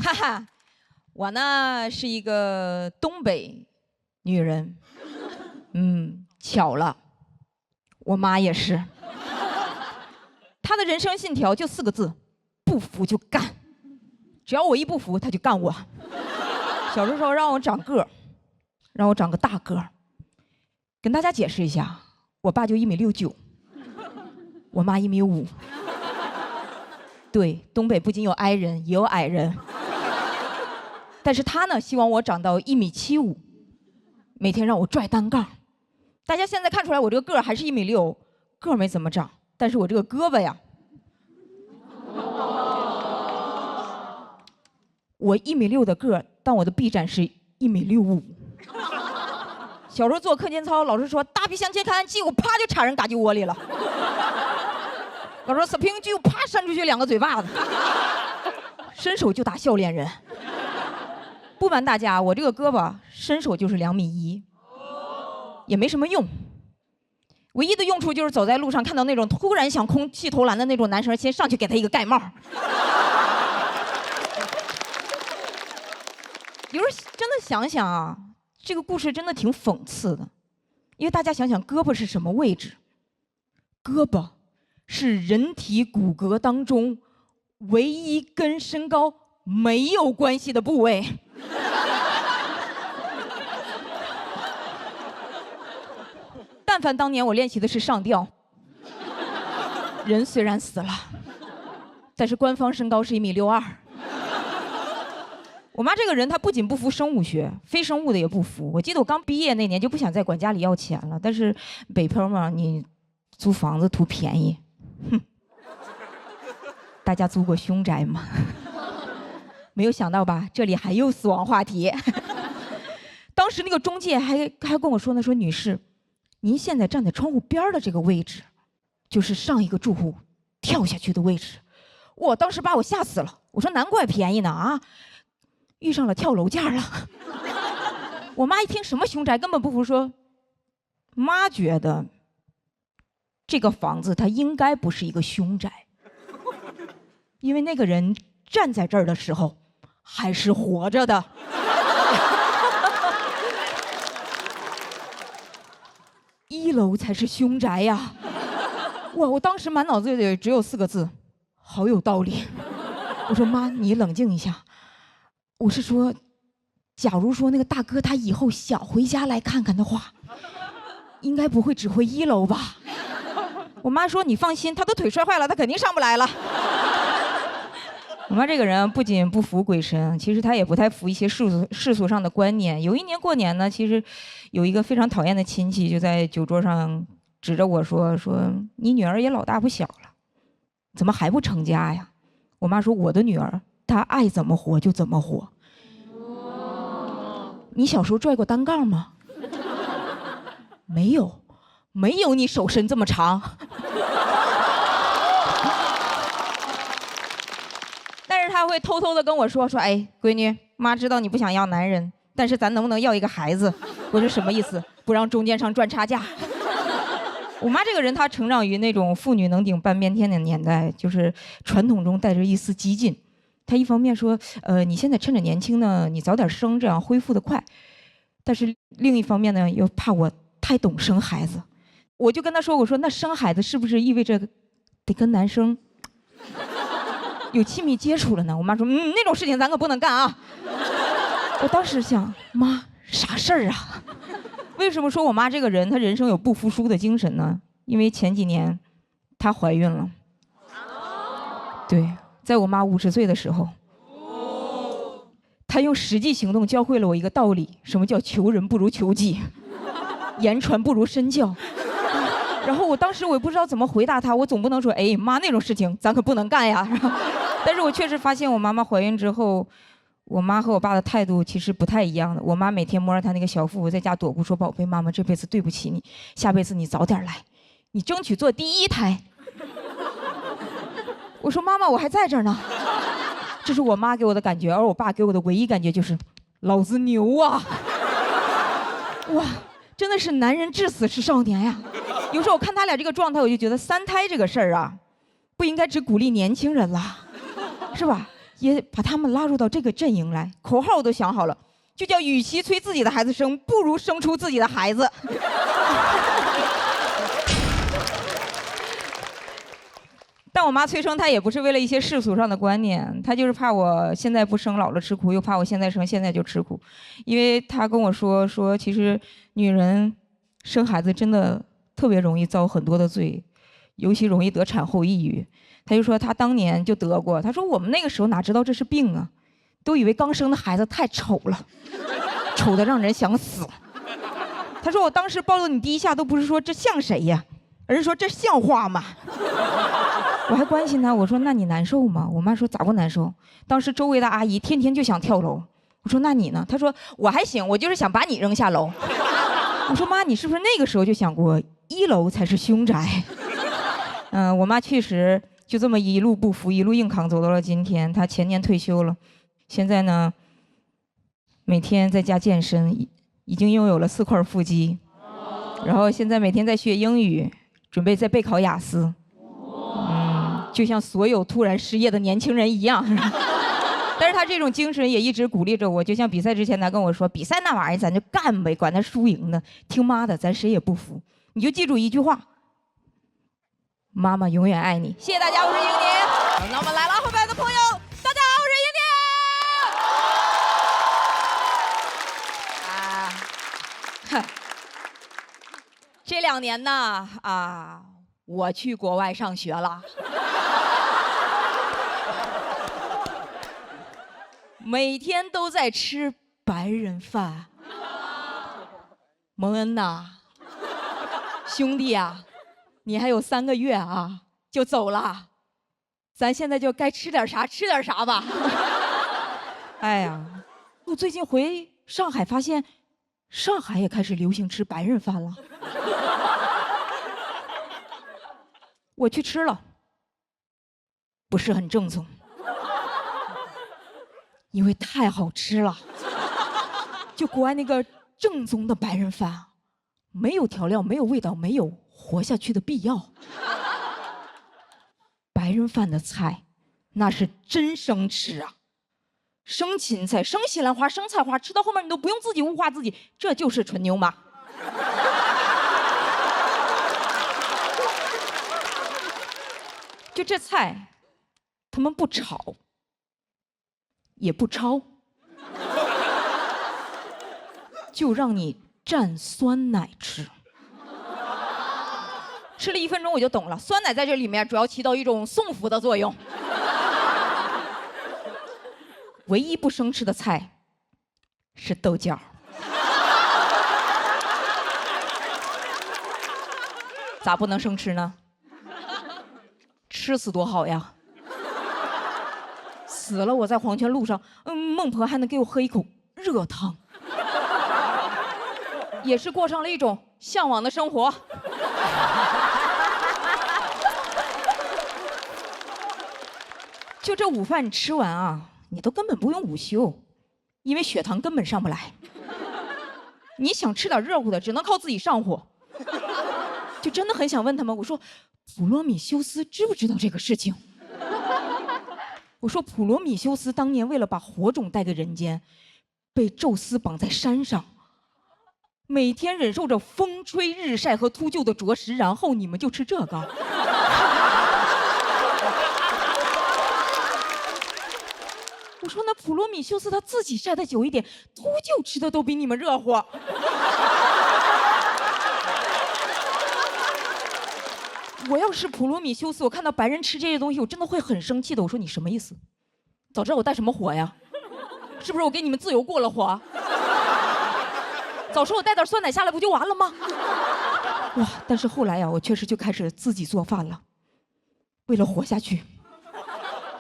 哈哈，我呢是一个东北女人，巧了，我妈也是。她的人生信条就4个字：不服就干。只要我一不服，她就干我。小的时候让我长个儿，让我长个大个儿。跟大家解释一下，我爸就1.69米，我妈1.5米。对，东北不仅有矮人，也有矮人。但是他呢，希望我长到1.75米，每天让我拽单杠。大家现在看出来，我这个个儿还是1.6米，个儿没怎么长，但是我这个胳膊呀，我1.6米的个儿，但我的臂展是1.65米。小时候做课间操，老师说大臂向前看，结果啪就插人嘎叽窝里了。老师说死平就啪扇出去2个嘴巴子，伸手就打笑脸人。不瞒大家，我这个胳膊伸手就是2.1米，也没什么用。唯一的用处就是走在路上看到那种突然想空气投篮的那种男生，先上去给他一个盖帽。有时候真的想想啊，这个故事真的挺讽刺的，因为大家想想，胳膊是什么位置？胳膊是人体骨骼当中唯一跟身高没有关系的部位。但凡当年我练习的是上吊，人虽然死了，但是官方身高是1.62米。我妈这个人，她不仅不服生物学，非生物的也不服。我记得我刚毕业那年就不想再管家里要钱了，但是北漂嘛，你租房子图便宜。哼，大家租过凶宅吗？没有想到吧？这里还有死亡话题。当时那个中介还跟我说呢，说女士，您现在站在窗户边的这个位置，就是上一个住户跳下去的位置。我当时把我吓死了，我说难怪便宜呢啊，遇上了跳楼价了。我妈一听什么凶宅，根本不服，说妈觉得这个房子它应该不是一个凶宅，因为那个人站在这儿的时候还是活着的。1楼才是凶宅呀！哇，我当时满脑子里只有4个字，好有道理。我说妈，你冷静一下。我是说，假如说那个大哥他以后想回家来看看的话，应该不会只回1楼吧？我妈说你放心，他都腿摔坏了，他肯定上不来了。我妈这个人不仅不服鬼神，其实她也不太服一些世俗上的观念。有一年过年呢，其实有一个非常讨厌的亲戚就在酒桌上指着我说你女儿也老大不小了，怎么还不成家呀？我妈说我的女儿她爱怎么活就怎么活。你小时候拽过单杠吗？没有，没有你手伸这么长。但是他会偷偷的跟我说，哎，闺女，妈知道你不想要男人，但是咱能不能要一个孩子？我说什么意思？不让中间商赚差价。我妈这个人，她成长于那种妇女能顶半边天的年代，就是传统中带着一丝激进。她一方面说，你现在趁着年轻呢，你早点生，这样恢复得快。但是另一方面呢，又怕我太懂生孩子。我就跟她说，我说那生孩子是不是意味着得跟男生有亲密接触了呢？我妈说，那种事情咱可不能干啊。我当时想，妈，啥事儿啊？为什么说我妈这个人，她人生有不服输的精神呢？因为前几年，她怀孕了。对，在我妈50岁的时候，她用实际行动教会了我一个道理：什么叫求人不如求己，言传不如身教。然后我当时我也不知道怎么回答她，我总不能说，哎妈，那种事情咱可不能干呀。但是我确实发现我妈妈怀孕之后，我妈和我爸的态度其实不太一样的。我妈每天摸着她那个小腹，在家踱步说：“宝贝，妈妈这辈子对不起你，下辈子你早点来，你争取做第1胎。”我说：“妈妈，我还在这儿呢。”这是我妈给我的感觉，而我爸给我的唯一感觉就是：“老子牛啊！”哇，真的是男人至死是少年呀！有时候我看他俩这个状态，我就觉得3胎这个事儿啊，不应该只鼓励年轻人了，是吧？也把他们拉入到这个阵营来。口号我都想好了，就叫与其催自己的孩子生，不如生出自己的孩子。但我妈催生她也不是为了一些世俗上的观念，她就是怕我现在不生老了吃苦，又怕我现在生现在就吃苦。因为她跟我说其实女人生孩子真的特别容易遭很多的罪，尤其容易得产后抑郁。她就说她当年就得过，她说我们那个时候哪知道这是病啊，都以为刚生的孩子太丑了，丑得让人想死。她说我当时抱了你第一下都不是说这像谁呀，而是说这像话吗？我还关心她，我说那你难受吗？我妈说咋不难受？当时周围的阿姨天天就想跳楼。我说那你呢？她说我还行，我就是想把你扔下楼。我说妈，你是不是那个时候就想过1楼才是凶宅？我妈确实就这么一路不服，一路硬扛，走到了今天。她前年退休了，现在呢，每天在家健身，已经拥有了4块腹肌，然后现在每天在学英语，准备在备考雅思。就像所有突然失业的年轻人一样。但是他这种精神也一直鼓励着我，就像比赛之前他跟我说，比赛那玩意儿咱就干呗，管他输赢的，听妈的，咱谁也不服。你就记住一句话，妈妈永远爱你。谢谢大家，我是英宁。那我们来了，后边的朋友，大家好，我是英宁。这2年呢，我去国外上学了。每天都在吃白人饭。蒙恩呐，兄弟啊，你还有3个月啊就走了，咱现在就该吃点啥吃点啥吧。哎呀，我最近回上海发现，上海也开始流行吃白人饭了。我去吃了，不是很正宗。因为太好吃了，就国外那个正宗的白人饭，没有调料，没有味道，没有活下去的必要。白人饭的菜，那是真生吃啊，生芹菜、生西兰花、生菜花，吃到后面你都不用自己物化自己，这就是纯牛马。就这菜，他们不炒。也不焯，就让你蘸酸奶吃。吃了1分钟我就懂了，酸奶在这里面主要起到一种送福的作用。唯一不生吃的菜是豆角。咋不能生吃呢？吃死多好呀！死了，我在黄泉路上，孟婆还能给我喝一口热汤，也是过上了一种向往的生活。就这午饭你吃完啊，你都根本不用午休，因为血糖根本上不来。你想吃点热乎的，只能靠自己上火。就真的很想问他们，我说普罗米修斯知不知道这个事情？我说普罗米修斯当年为了把火种带给人间，被宙斯绑在山上，每天忍受着风吹日晒和秃鹫的啄食，然后你们就吃这个。我说那普罗米修斯他自己晒得久一点，秃鹫吃的都比你们热乎。我要是普罗米修斯，我看到白人吃这些东西，我真的会很生气的。我说你什么意思？早知道我带什么火呀？是不是我给你们自由过了火？早说我带点酸奶下来不就完了吗？哇！但是后来呀，我确实就开始自己做饭了，为了活下去，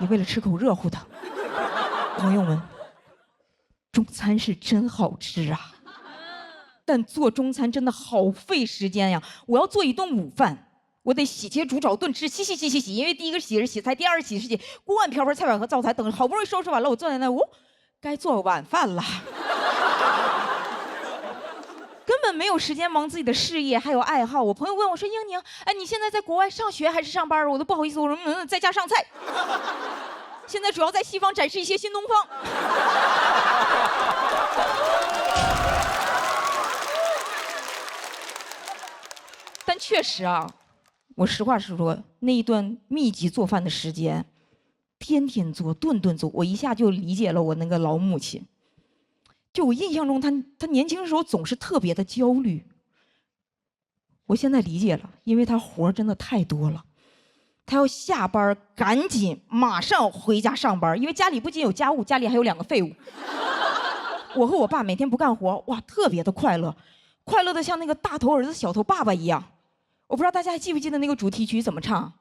也为了吃口热乎的。朋友们，中餐是真好吃啊，但做中餐真的好费时间呀！我要做一顿午饭。我得洗切煮炒炖吃，洗，因为第一个洗是洗菜，第二个洗是洗锅碗瓢盆菜碗和灶台等，好不容易收拾完了，我坐在那，该做晚饭了。根本没有时间忙自己的事业，还有爱好。我朋友问我说：“英宁，哎，你现在在国外上学还是上班？”我都不好意思，我说在家上菜。现在主要在西方展示一些新东方。但确实啊，我实话实说，那一段密集做饭的时间，天天做，顿顿做，我一下就理解了我那个老母亲。就我印象中，她年轻的时候总是特别的焦虑。我现在理解了，因为她活真的太多了，她要下班赶紧马上回家上班，因为家里不仅有家务，家里还有2个废物。我和我爸每天不干活，哇，特别的快乐，快乐的像那个大头儿子小头爸爸一样。我不知道大家还记不记得那个主题曲怎么唱？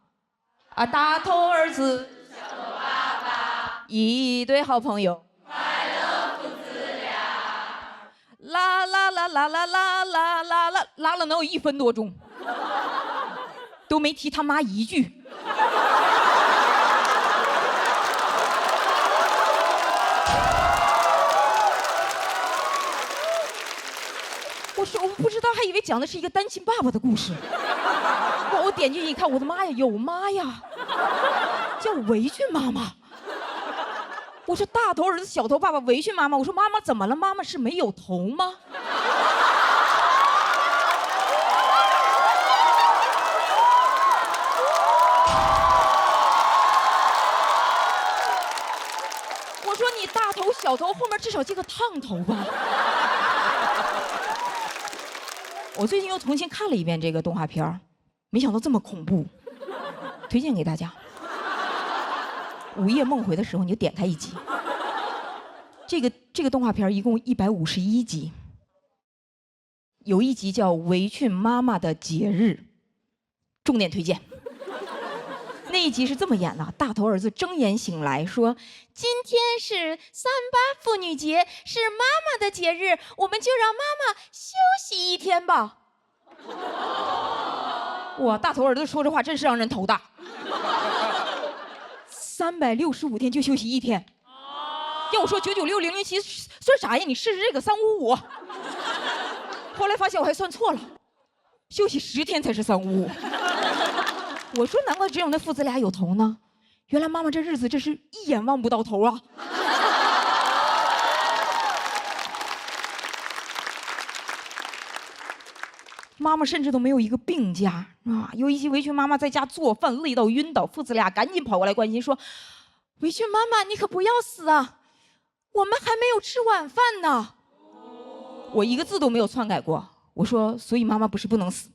啊，大头儿子，小头爸爸，一对好朋友，快乐父子俩。啦啦啦啦啦啦啦啦啦，拉了能有1分多钟，都没提他妈一句。我不知道，还以为讲的是一个单亲爸爸的故事。我点进去一看，我的妈呀，有妈呀，叫围裙妈妈。我说大头儿子小头爸爸，围裙妈妈。我说妈妈怎么了？妈妈是没有头吗？我说你大头小头后面至少接个烫头吧。我最近又重新看了一遍这个动画片，没想到这么恐怖，推荐给大家。午夜梦回的时候你就点开一集。这个动画片一共151集，有一集叫《围裙妈妈的节日》，重点推荐。那一集是这么演的：大头儿子睁眼醒来说：“今天是3·8妇女节，是妈妈的节日，我们就让妈妈休息1天吧。”哇，大头儿子说这话真是让人头大。365天就休息1天，要我说996、007算啥呀？你试试这个355。后来发现我还算错了，休息10天才是355。我说难怪只有那父子俩有头呢，原来妈妈这日子真是一眼望不到头啊。妈妈甚至都没有一个病假啊！有一集围裙妈妈在家做饭累到晕倒，父子俩赶紧跑过来关心说：“围裙妈妈，你可不要死啊，我们还没有吃晚饭呢。”我一个字都没有篡改过，我说：“所以妈妈不是不能死，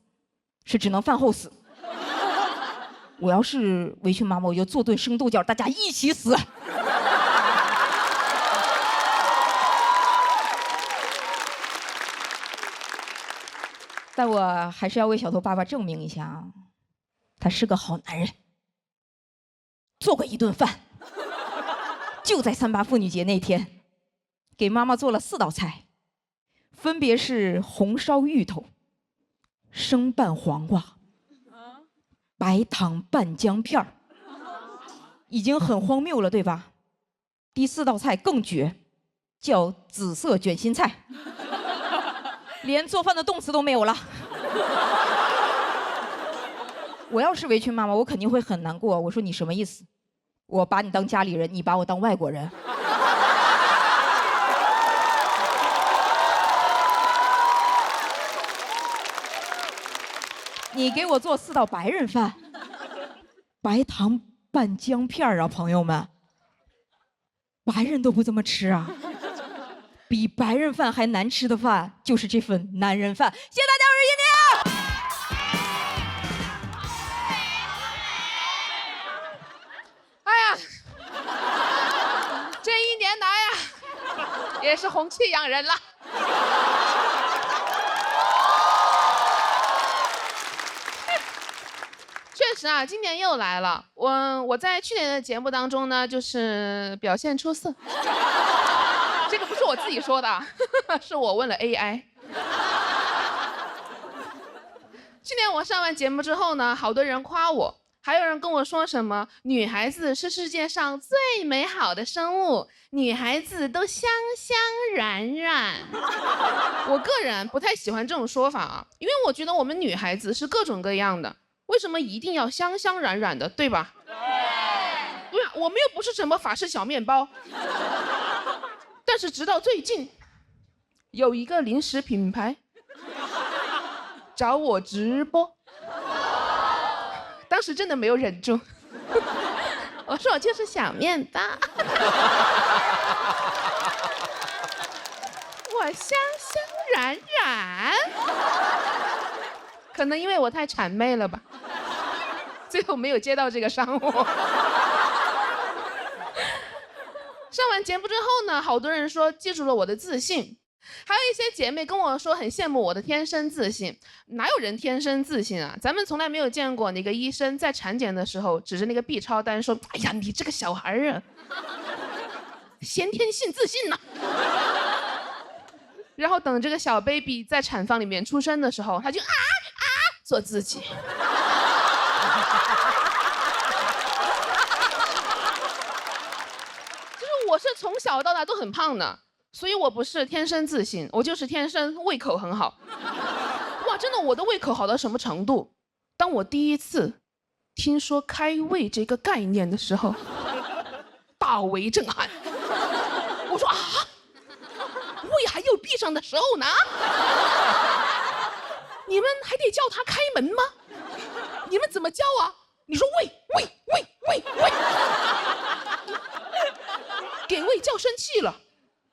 是只能饭后死。”我要是围裙妈妈，我就做顿生豆角，大家一起死。但我还是要为小头爸爸证明一下啊，他是个好男人。做过一顿饭，就在3·8妇女节那天，给妈妈做了4道菜，分别是红烧芋头、生拌黄瓜、白糖拌姜片儿，已经很荒谬了，对吧？第4道菜更绝，叫紫色卷心菜，连做饭的动词都没有了。我要是围裙妈妈，我肯定会很难过。我说你什么意思？我把你当家里人，你把我当外国人。你给我做4道白人饭，白糖拌姜片啊，朋友们，白人都不这么吃啊！比白人饭还难吃的饭，就是这份男人饭。谢谢大家，我是叶宁。哎呀，这1年来呀，也是红气养人了。确实啊，今年又来了。我在去年的节目当中呢，就是表现出色。这个不是我自己说的，是我问了 AI。去年我上完节目之后呢，好多人夸我，还有人跟我说什么女孩子是世界上最美好的生物，女孩子都香香软软。我个人不太喜欢这种说法啊，因为我觉得我们女孩子是各种各样的。为什么一定要香香软软的，对吧？对啊，我们又不是什么法式小面包。但是直到最近，有一个零食品牌找我直播，当时真的没有忍住，我说我就是小面包，我香香软软，可能因为我太谄媚了吧，最后没有接到这个商务。上完节目之后呢，好多人说记住了我的自信，还有一些姐妹跟我说很羡慕我的天生自信。哪有人天生自信啊？咱们从来没有见过哪个医生在产检的时候指着那个 B 超单说：“哎呀，你这个小孩啊，先天性自信呐。”然后等这个小 baby 在产房里面出生的时候，他就做自己。我是从小到大都很胖的，所以我不是天生自信，我就是天生胃口很好。哇，真的，我的胃口好到什么程度？当我第一次听说开胃这个概念的时候，大为震撼。我说啊，胃还有闭上的时候呢？你们还得叫他开门吗？你们怎么叫啊？你说喂。给胃叫生气了，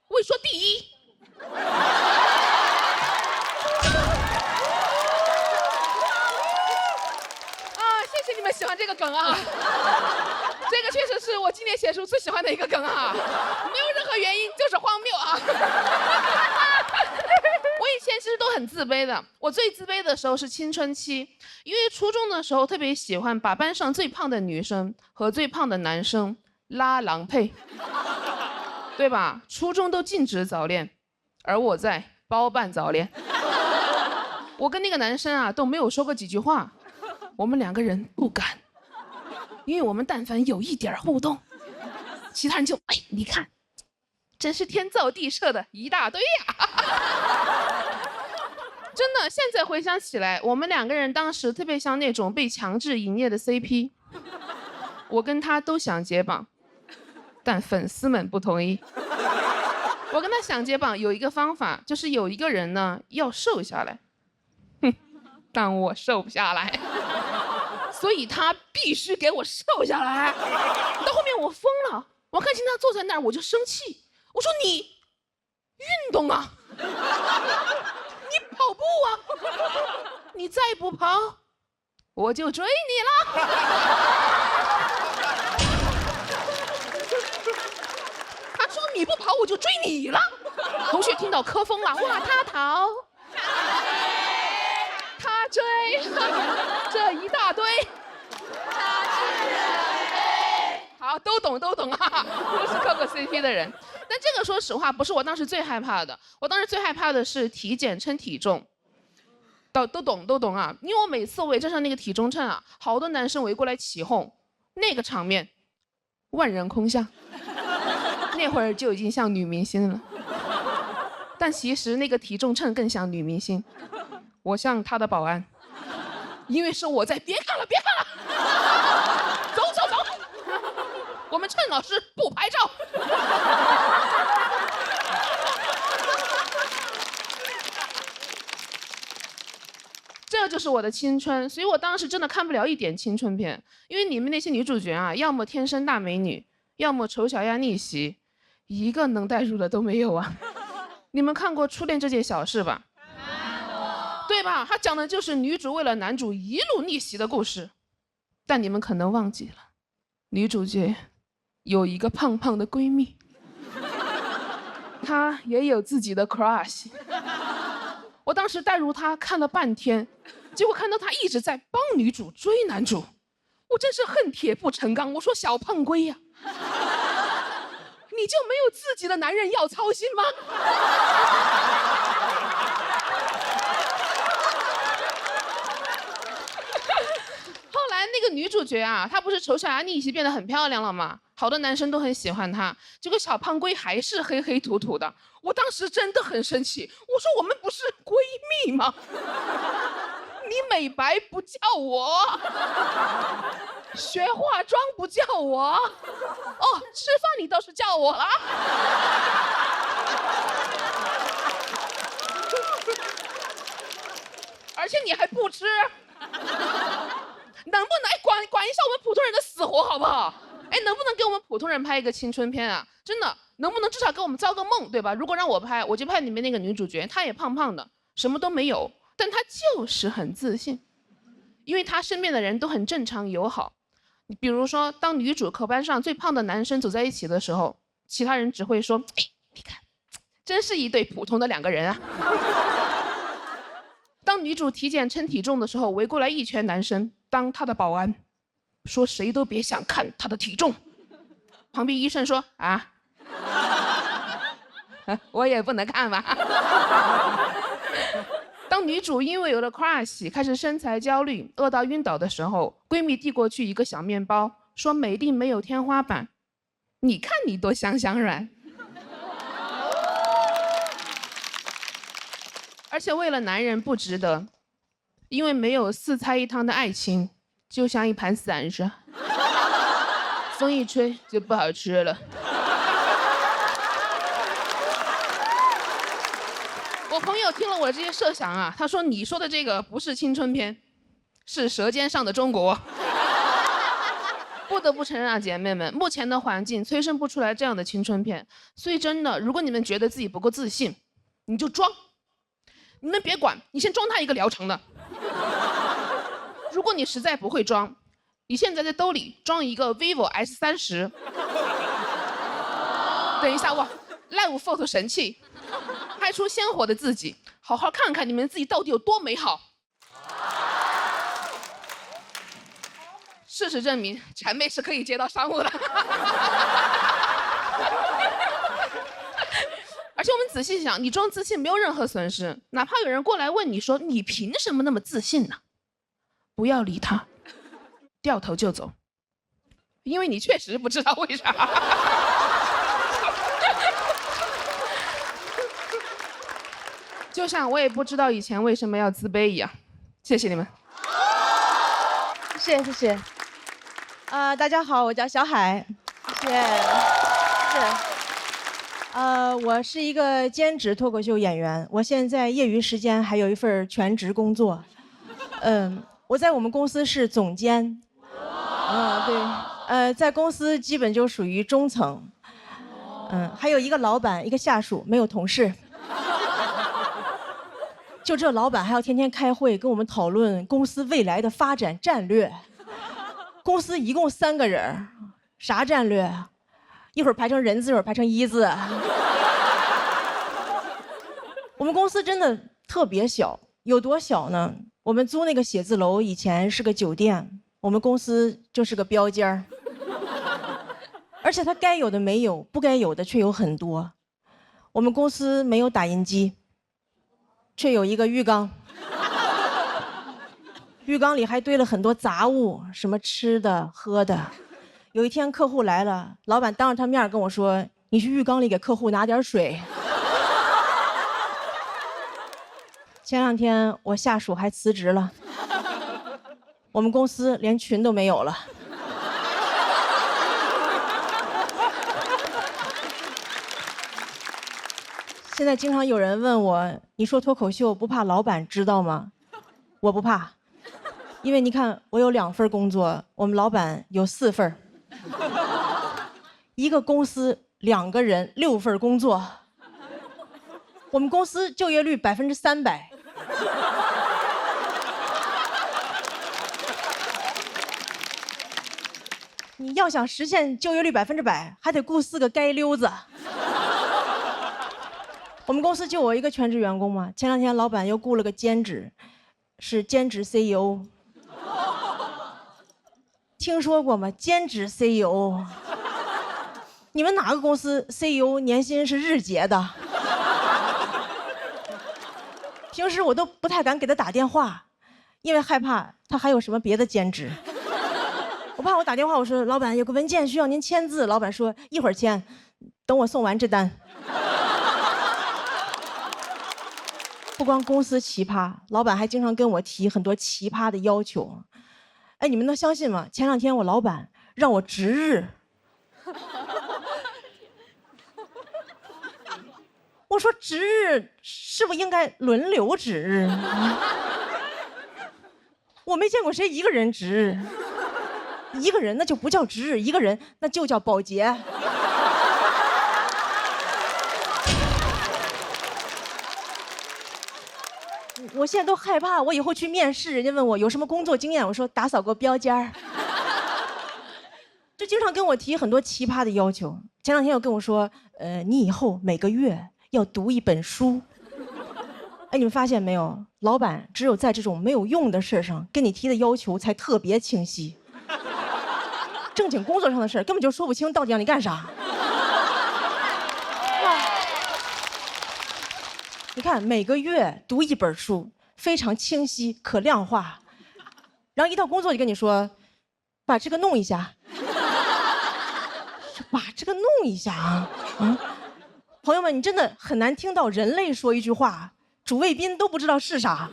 胃说第一。谢谢你们喜欢这个梗啊，这个确实是我今年写书最喜欢的一个梗啊，没有任何原因，就是荒谬啊。我以前其实都很自卑的，我最自卑的时候是青春期，因为初中的时候特别喜欢把班上最胖的女生和最胖的男生拉郎配。对吧？初中都禁止早恋，而我在包办早恋。我跟那个男生啊都没有说过几句话，我们两个人不敢，因为我们但凡有一点互动，其他人就你看，真是天造地设的一大堆呀。真的，现在回想起来，我们两个人当时特别像那种被强制营业的 CP， 我跟他都想解绑。但粉丝们不同意。我跟他想解绑有一个方法，就是有一个人呢要瘦下来，但我瘦不下来，所以他必须给我瘦下来。到后面我疯了，我看见他坐在那儿我就生气，我说你运动啊，你跑步啊，你再不跑我就追你了。你不跑我就追你了。同学听到磕疯了，哇，他逃，他追，这一大堆，好，都懂啊，都是磕过 CP 的人。但这个说实话不是我当时最害怕的，我当时最害怕的是体检称体重。都懂啊，因为我每次围着上那个体重秤啊，好多男生围过来起哄，那个场面万人空巷。那会儿就已经像女明星了，但其实那个体重秤更像女明星，我像她的保安，因为是我在。别看了，走，我们称老师不拍照。这就是我的青春，所以我当时真的看不了一点青春片，因为你们那些女主角啊，要么天生大美女，要么丑小鸭逆袭。一个能代入的都没有啊！你们看过《初恋这件小事》吧？对吧？它讲的就是女主为了男主一路逆袭的故事。但你们可能忘记了，女主角有一个胖胖的闺蜜，她也有自己的 crush。我当时带入她看了半天，结果看到她一直在帮女主追男主，我真是恨铁不成钢。我说小胖龟呀！你就没有自己的男人要操心吗？后来那个女主角啊，她不是丑小鸭逆袭变得很漂亮了吗？好多男生都很喜欢她，结果小胖龟还是黑黑土土的。我当时真的很生气，我说我们不是闺蜜吗？你美白不叫我，学化妆不叫我，笑我了？而且你还不吃，能不能管一下我们普通人的死活好不好？哎，能不能给我们普通人拍一个青春片啊？真的，能不能至少给我们造个梦，对吧？如果让我拍，我就拍里面那个女主角，她也胖胖的，什么都没有，但她就是很自信，因为她身边的人都很正常友好。比如说，当女主和班上最胖的男生走在一起的时候，其他人只会说：“哎，你看，真是一对普通的两个人啊。”当女主体检称体重的时候，围过来一圈男生当她的保安，说谁都别想看她的体重。旁边医生说：“啊，我也不能看吧。”当女主因为有了 crush 开始身材焦虑、饿到晕倒的时候，闺蜜递过去一个小面包，说美丽没有天花板，你看你多香香软。而且为了男人不值得，因为没有4菜1汤的爱情，就像一盘散沙，风一吹就不好吃了。我朋友听了我的这些设想啊，他说你说的这个不是青春片，是《舌尖上的中国》。不得不承认啊，姐妹们，目前的环境催生不出来这样的青春片，所以真的，如果你们觉得自己不够自信，你就装。你们别管，你先装他一个疗程的。如果你实在不会装，你现在在兜里装一个 vivo S30。等一下，哇 ，Live Photo 神器，拍出鲜活的自己，好好看看你们自己到底有多美好。事实证明，谄媚是可以接到商务的。而且我们仔细想，你装自信没有任何损失，哪怕有人过来问你说你凭什么那么自信呢？不要理他，掉头就走，因为你确实不知道为啥。就像我也不知道以前为什么要自卑一样。谢谢你们。谢谢。大家好，我叫小海，谢谢。我是一个兼职脱口秀演员，我现在业余时间还有一份全职工作。我在我们公司是总监。对。在公司基本就属于中层。还有一个老板，一个下属，没有同事。就这老板还要天天开会跟我们讨论公司未来的发展战略。公司一共3个人，啥战略？一会儿排成人字，一会儿排成一字。我们公司真的特别小，有多小呢？我们租那个写字楼以前是个酒店，我们公司就是个标间儿。而且它该有的没有，不该有的却有很多。我们公司没有打印机，却有一个浴缸。浴缸里还堆了很多杂物，什么吃的喝的。有一天客户来了，老板当着他面跟我说：“你去浴缸里给客户拿点水。”前2天我下属还辞职了，我们公司连群都没有了。现在经常有人问我：“你说脱口秀不怕老板知道吗？”我不怕，因为你看我有2份工作，我们老板有4份。一个公司2个人6份工作，我们公司就业率300%。你要想实现就业率100%，还得雇4个街溜子。我们公司就我一个全职员工嘛，前2天老板又雇了个兼职，是兼职 CEO。听说过吗？兼职 CEO。你们哪个公司 CEO 年薪是日结的？平时我都不太敢给他打电话，因为害怕他还有什么别的兼职。我怕我打电话，我说老板有个文件需要您签字，老板说一会儿签，等我送完这单。不光公司奇葩，老板还经常跟我提很多奇葩的要求。哎，你们能相信吗？前2天我老板让我值日。我说值日是不是应该轮流值日？我没见过谁一个人值日，一个人那就不叫值日，一个人那就叫保洁。我现在都害怕，我以后去面试，人家问我有什么工作经验，我说打扫过标间儿。就经常跟我提很多奇葩的要求。前两天又跟我说，你以后每个月要读一本书。哎，你们发现没有？老板只有在这种没有用的事上跟你提的要求才特别清晰，正经工作上的事根本就说不清到底让你干啥。你看，每个月读一本书，非常清晰可量化，然后一到工作就跟你说，把这个弄一下，把这个弄一下啊！朋友们，你真的很难听到人类说一句话，主谓宾都不知道是啥。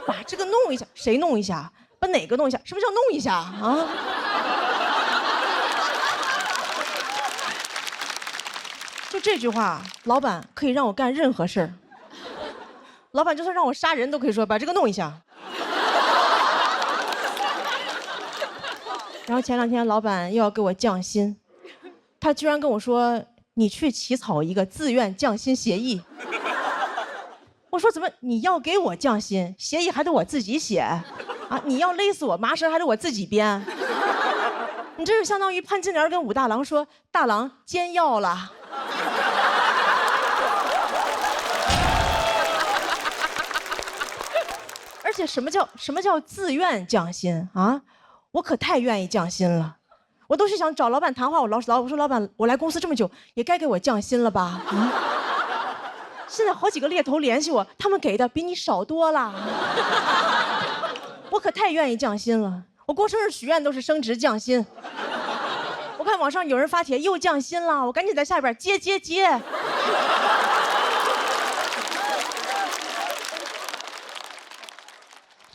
把这个弄一下，谁弄一下？把哪个弄一下？什么叫弄一下啊？就这句话，老板可以让我干任何事儿。老板就算让我杀人都可以说把这个弄一下。然后前两天老板又要给我降薪，他居然跟我说你去起草一个自愿降薪协议。我说怎么你要给我降薪，协议还得我自己写啊？你要勒死我麻绳还得我自己编？你这就相当于潘金莲跟武大郎说大郎煎药了。而且什么叫自愿降薪啊？我可太愿意降薪了，我都是想找老板谈话。我说老板，我来公司这么久，也该给我降薪了吧？现在好几个猎头联系我，他们给的比你少多了。我可太愿意降薪了，我过生日许愿都是升职降薪。我看网上有人发帖又降薪了，我赶紧在下边接。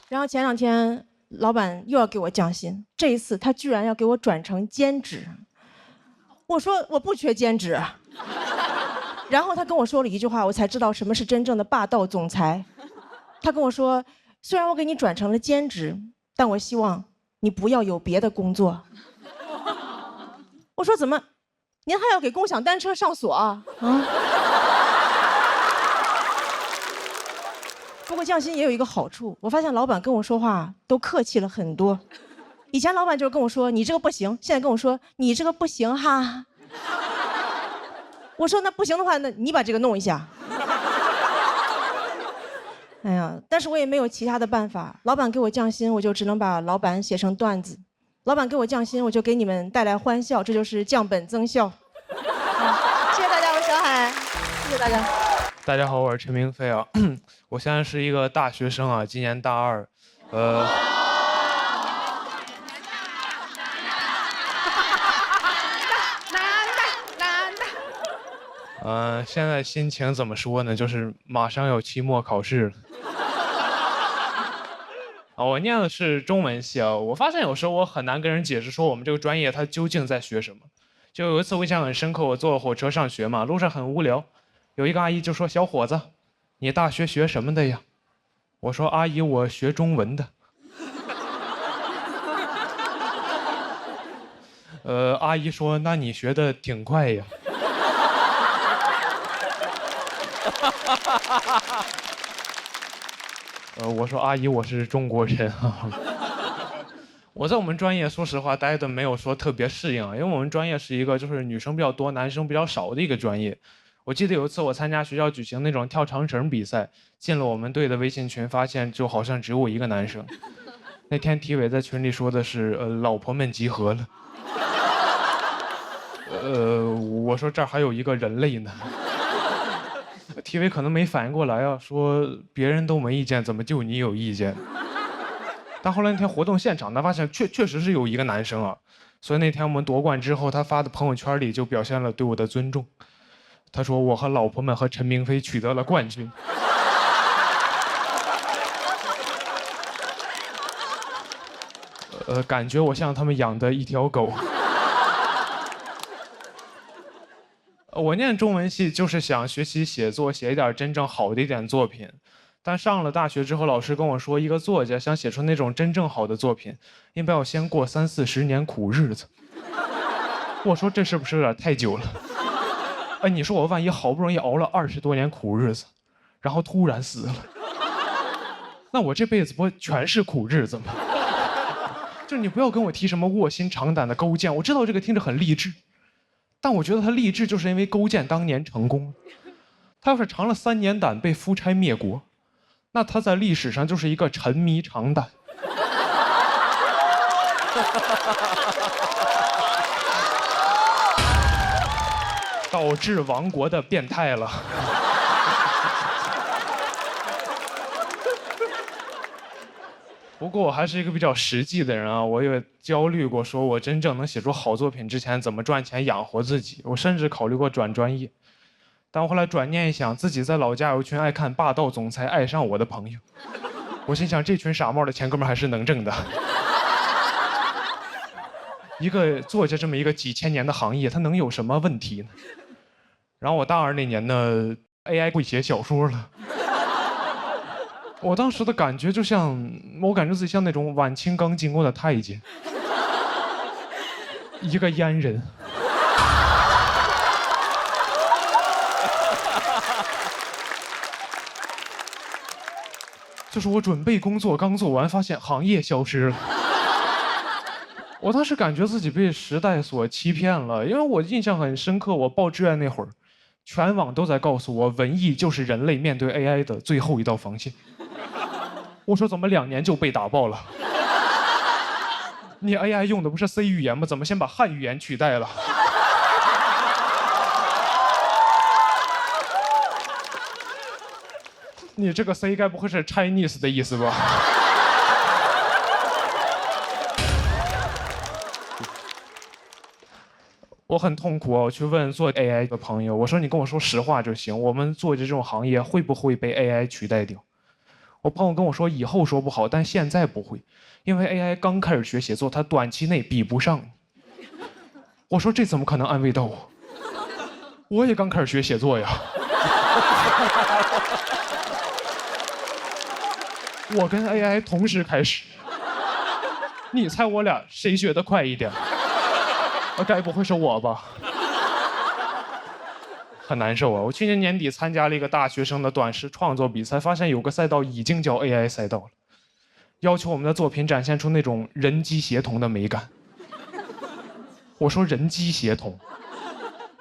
然后前两天老板又要给我降薪，这一次他居然要给我转成兼职。我说我不缺兼职。然后他跟我说了一句话，我才知道什么是真正的霸道总裁。他跟我说，虽然我给你转成了兼职，但我希望你不要有别的工作。我说怎么，您还要给共享单车上锁啊？不过降薪也有一个好处，我发现老板跟我说话都客气了很多。以前老板就是跟我说你这个不行，现在跟我说你这个不行哈。我说那不行的话，那你把这个弄一下。哎呀，但是我也没有其他的办法。老板给我降薪，我就只能把老板写成段子；老板给我降薪，我就给你们带来欢笑，这就是降本增效。谢谢大家，我是小海，谢谢大家。大家好，我是陈明飞啊，我现在是一个大学生啊，今年大二，现在心情怎么说呢？就是马上要期末考试了。我念的是中文系啊，我发现有时候我很难跟人解释说我们这个专业它究竟在学什么。就有一次我印象很深刻，我坐火车上学嘛，路上很无聊，有一个阿姨就说：“小伙子，你大学学什么的呀？”我说：“阿姨，我学中文的。”阿姨说：“那你学的挺快呀。”我说：“阿姨，我是中国人啊。”我在我们专业说实话待的没有说特别适应啊，因为我们专业是一个就是女生比较多男生比较少的一个专业。我记得有一次我参加学校举行那种跳长绳比赛，进了我们队的微信群，发现就好像只有我一个男生。那天体委在群里说的是老婆们集合了。我说这儿还有一个人类呢。体委可能没反应过来啊，说别人都没意见，怎么就你有意见？但后来那天活动现场，他发现确实是有一个男生啊，所以那天我们夺冠之后，他发的朋友圈里就表现了对我的尊重。他说我和老婆们和陈明飞取得了冠军。感觉我像他们养的一条狗。我念中文系就是想学习写作，写一点真正好的一点作品。但上了大学之后，老师跟我说，一个作家想写出那种真正好的作品，应该要先过30-40年苦日子。我说这是不是有点太久了？哎，你说我万一好不容易熬了20多年苦日子，然后突然死了，那我这辈子不全是苦日子吗？就是你不要跟我提什么卧薪尝胆的勾践，我知道这个听着很励志，但我觉得他励志就是因为勾践当年成功了。他要是尝了3年胆被夫差灭国，那他在历史上就是一个沉迷尝胆。导致亡国的变态了。不过我还是一个比较实际的人啊，我也焦虑过，说我真正能写出好作品之前怎么赚钱养活自己。我甚至考虑过转专业，但我后来转念一想，自己在老家有一群爱看霸道总裁爱上我的朋友，我心想这群傻帽的钱哥们还是能挣的。一个作家这么一个几千年的行业，它能有什么问题呢？然后我大2那年呢 ，AI 会写小说了。我当时的感觉就像，我感觉自己像那种晚清刚进宫的太监，一个阉人。就是我准备工作刚做完，发现行业消失了。我当时感觉自己被时代所欺骗了，因为我印象很深刻，我报志愿那会儿，全网都在告诉我，文艺就是人类面对 AI 的最后一道防线。我说怎么2年就被打爆了？你 AI 用的不是 C 语言吗？怎么先把汉语言取代了？你这个 C 该不会是 Chinese 的意思吧？我很痛苦啊！我去问做 AI 的朋友，我说你跟我说实话就行，我们做这种行业会不会被 AI 取代掉？我朋友跟我说以后说不好，但现在不会，因为 AI 刚开始学写作，它短期内比不上你。我说这怎么可能安慰到我？我也刚开始学写作呀。我跟 AI 同时开始，你猜我俩谁学得快一点？该不会是我吧？很难受啊！我去年年底参加了一个大学生的短诗创作比赛，发现有个赛道已经叫 AI 赛道了，要求我们的作品展现出那种人机协同的美感。我说人机协同，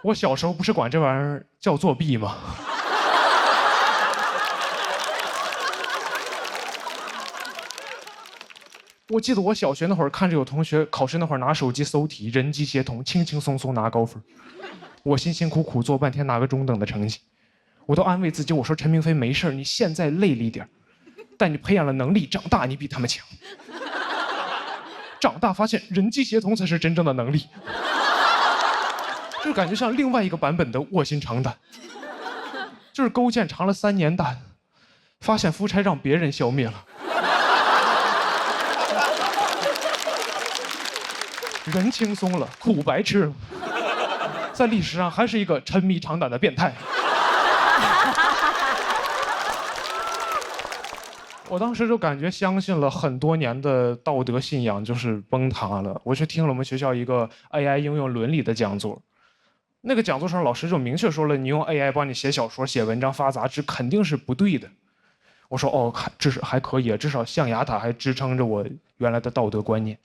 我小时候不是管这玩意儿叫作弊吗？我记得我小学那会儿看着有同学考试那会儿拿手机搜题，人机协同，轻轻松松拿高分。我辛辛苦苦做半天拿个中等的成绩，我都安慰自己，我说陈明飞没事，你现在累了一点，但你培养了能力，长大你比他们强。长大发现人机协同才是真正的能力，就感觉像另外一个版本的卧薪尝胆，就是勾践尝了3年胆，发现夫差让别人消灭了。人轻松了，苦白吃了，在历史上还是一个沉迷尝胆的变态。我当时就感觉相信了很多年的道德信仰就是崩塌了。我去听了我们学校一个 AI 应用伦理的讲座，那个讲座上老师就明确说了，你用 AI 帮你写小说、写文章、发杂志肯定是不对的。我说哦，至少还可以，至少象牙塔还支撑着我原来的道德观念。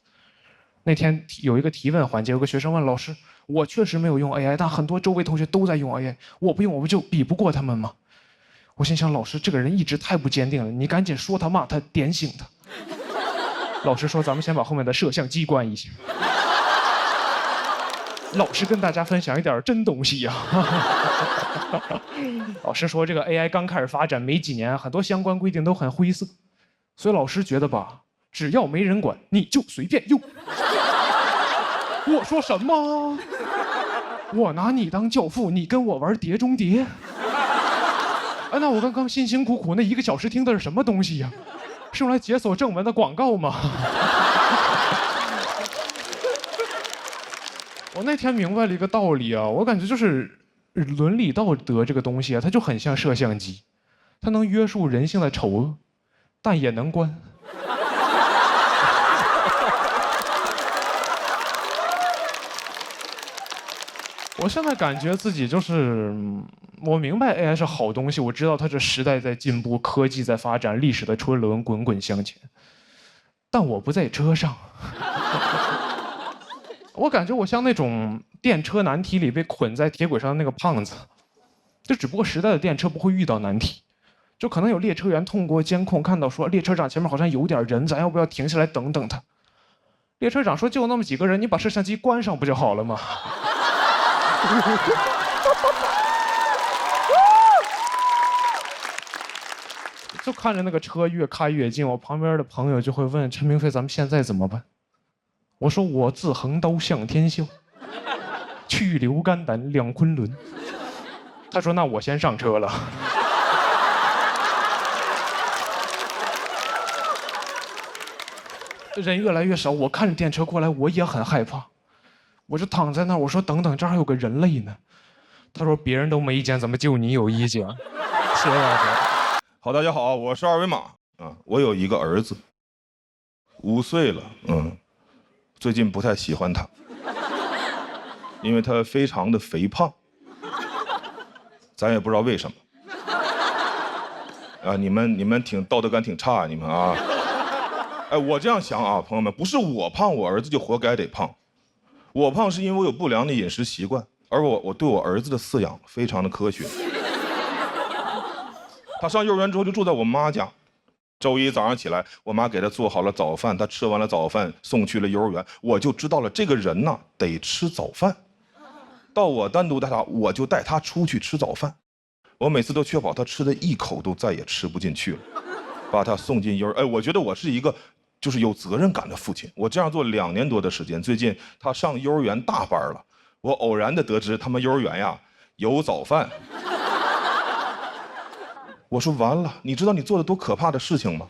那天有一个提问环节，有个学生问老师：“我确实没有用 AI， 但很多周围同学都在用 AI， 我不用，我不就比不过他们吗？”我心想，老师这个人一直太不坚定了，你赶紧说他骂他，点醒他。老师说：“咱们先把后面的摄像机关一下。”老师跟大家分享一点真东西呀。老师说，这个 AI 刚开始发展没几年，很多相关规定都很灰色，所以老师觉得吧，只要没人管，你就随便用。我说什么？我拿你当教父，你跟我玩碟中谍？哎，那我刚刚辛辛苦苦那1个小时听的是什么东西呀？是用来解锁正文的广告吗？我那天明白了一个道理啊，我感觉就是伦理道德这个东西啊，它就很像摄像机，它能约束人性的丑恶，但也能关。我现在感觉自己就是，我明白 AI 是好东西，我知道它这时代在进步，科技在发展，历史的车轮滚滚向前，但我不在车上。我感觉我像那种电车难题里被捆在铁轨上的那个胖子，就只不过时代的电车不会遇到难题，就可能有列车员通过监控看到说列车长前面好像有点人，咱要不要停下来等等他？列车长说就那么几个人，你把摄像机关上不就好了吗？就看着那个车越开越近，我旁边的朋友就会问陈明飞：“咱们现在怎么办？”我说：“我自横刀向天笑，去留肝胆两昆仑。”他说：“那我先上车了。”人越来越少，我看着电车过来，我也很害怕。我就躺在那儿，我说等等，这儿还有个人类呢。他说别人都没意见，怎么就你有意见？谢谢大家。好，大家好，我是二维码啊。我有一个儿子，5岁了，最近不太喜欢他，因为他非常的肥胖，咱也不知道为什么。啊，你们挺道德感挺差，你们啊。哎，我这样想啊，朋友们，不是我胖，我儿子就活该得胖。我胖是因为我有不良的饮食习惯，而我对我儿子的饲养非常的科学。他上幼儿园之后就住在我妈家，周一早上起来，我妈给他做好了早饭，他吃完了早饭送去了幼儿园，我就知道了这个人呢得吃早饭。到我单独带他，我就带他出去吃早饭，我每次都确保他吃的一口都再也吃不进去了，把他送进幼儿。哎，我觉得我是一个就是有责任感的父亲。我这样做2年多的时间，最近他上幼儿园大班了，我偶然的得知他们幼儿园呀有早饭。我说完了，你知道你做的多可怕的事情吗？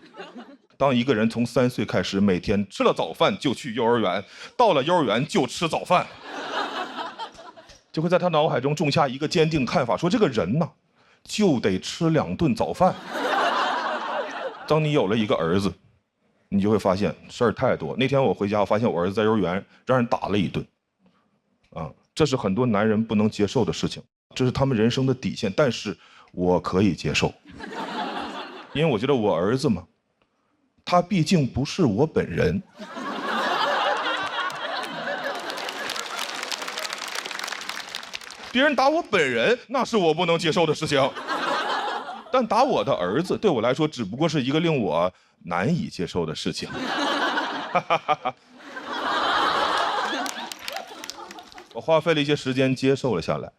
当一个人从3岁开始，每天吃了早饭就去幼儿园，到了幼儿园就吃早饭，就会在他脑海中种下一个坚定看法，说这个人呢就得吃2顿早饭。当你有了一个儿子，你就会发现事儿太多。那天我回家，我发现我儿子在幼儿园让人打了一顿，这是很多男人不能接受的事情，这是他们人生的底线，但是我可以接受，因为我觉得我儿子嘛，他毕竟不是我本人。别人打我本人，那是我不能接受的事情。但打我的儿子，对我来说只不过是一个令我难以接受的事情。我花费了一些时间接受了下来。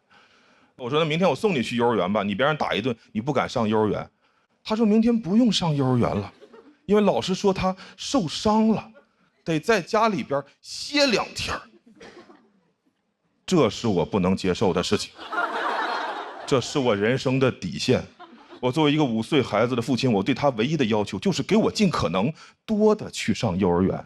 我说那明天我送你去幼儿园吧，你别让打一顿，你不敢上幼儿园。他说明天不用上幼儿园了，因为老师说他受伤了，得在家里边歇2天。这是我不能接受的事情，这是我人生的底线。我作为一个5岁孩子的父亲，我对他唯一的要求就是给我尽可能多的去上幼儿园。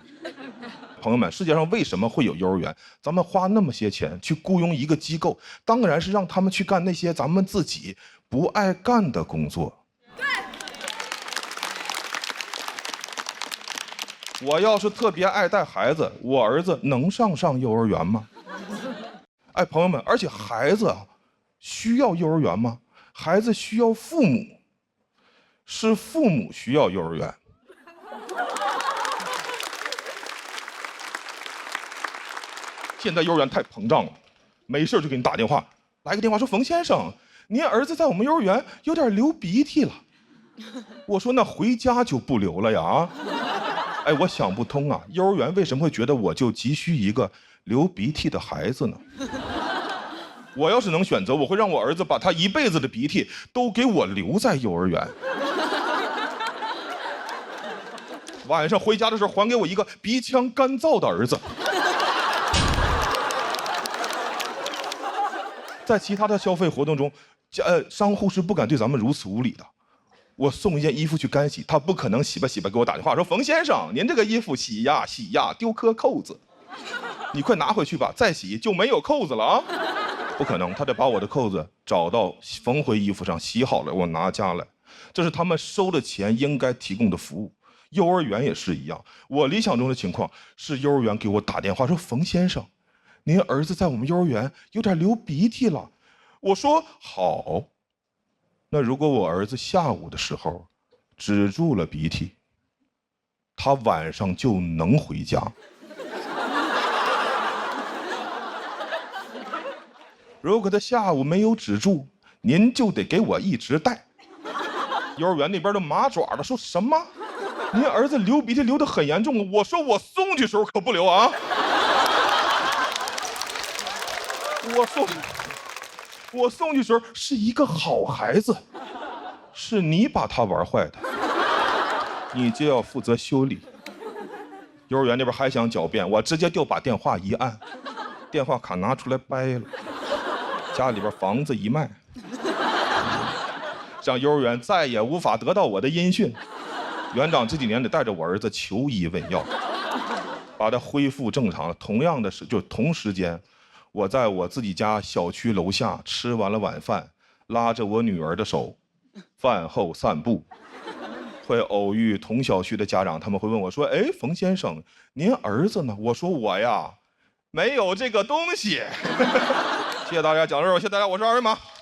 朋友们，世界上为什么会有幼儿园？咱们花那么些钱去雇佣一个机构，当然是让他们去干那些咱们自己不爱干的工作。我要是特别爱带孩子，我儿子能上幼儿园吗？哎，朋友们，而且孩子需要幼儿园吗？孩子需要父母，是父母需要幼儿园。现在幼儿园太膨胀了，没事就给你打电话，来个电话说冯先生，您儿子在我们幼儿园有点流鼻涕了。我说那回家就不流了呀啊！哎，我想不通啊，幼儿园为什么会觉得我就急需一个流鼻涕的孩子呢？我要是能选择，我会让我儿子把他一辈子的鼻涕都给我留在幼儿园。晚上回家的时候，还给我一个鼻腔干燥的儿子。在其他的消费活动中，商户是不敢对咱们如此无礼的。我送一件衣服去干洗，他不可能洗吧给我打电话说冯先生，您这个衣服洗呀丢颗扣子，你快拿回去吧，再洗就没有扣子了啊。不可能，他得把我的扣子找到缝回衣服上，洗好了我拿家来，这是他们收了钱应该提供的服务。幼儿园也是一样，我理想中的情况是幼儿园给我打电话说，冯先生，您儿子在我们幼儿园有点流鼻涕了。我说好，那如果我儿子下午的时候止住了鼻涕，他晚上就能回家。如果他下午没有止住，您就得给我一直带。幼儿园那边的麻爪的说什么？您儿子流鼻涕流得很严重，我说我送去时候可不流啊。我送去时候是一个好孩子，是你把他玩坏的，你就要负责修理。幼儿园那边还想狡辩，我直接就把电话一按，电话卡拿出来掰了，家里边房子一卖，让幼儿园再也无法得到我的音讯。园长这几年得带着我儿子求医问药，把他恢复正常了。同样的是，就同时间，我在我自己家小区楼下吃完了晚饭，拉着我女儿的手，饭后散步，会偶遇同小区的家长，他们会问我说：“哎，冯先生，您儿子呢？”我说：“我呀，没有这个东西。”谢谢大家，讲到这儿，谢谢大家，我是二维码。